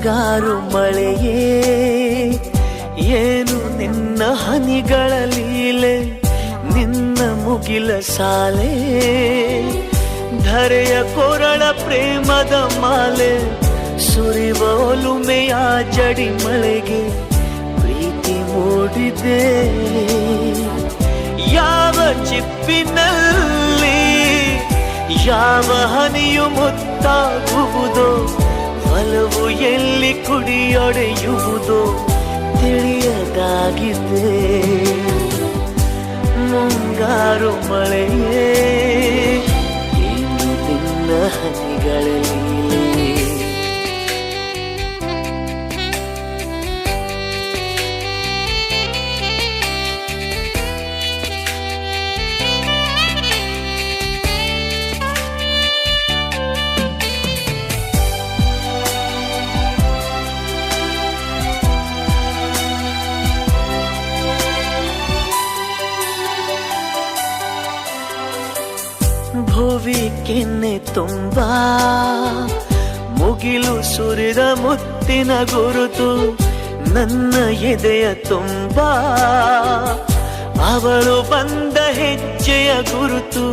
ಮುಂಗಾರು ಮಳೆಯೇ ಏನು ನಿನ್ನ ಹನಿಗಳ ಲೀಲೆ, ನಿನ್ನ ಮುಗಿಲ ಸಾಲೆ ಧರೆಯ ಕೊರಳ ಪ್ರೇಮದ ಮಾಲೆ, ಸುರಿವ ಒಲುಮೆಯ ಜಡಿ ಮಳೆಗೆ ಪ್ರೀತಿ ಮೂಡಿದೆ. ಯಾವ ಚಿಪ್ಪಿನಲ್ಲಿ ಯಾವ ಹನಿಯು ಮುತ್ತಾಗುವುದೋ, ಒಲವು ಎಲ್ಲಿ ಕುಡಿಯೊಡೆಯುವುದೋ ತಿಳಿಯದಾಗಿದೆ. ಮುಂಗಾರು ಮಳೆಯೇ ಏನು ನಿನ್ನ ಹನಿಗಳಲ್ಲಿ. ಭುವಿ ಕೆನ್ನೆ ತುಂಬಾ ಮುಗಿಲು ಸುರಿದ ಮುತ್ತಿನ ಗುರುತು, ನನ್ನ ಎದೆಯ ತುಂಬಾ ಅವಳು ಬಂದ ಹೆಜ್ಜೆಯ ಗುರುತು.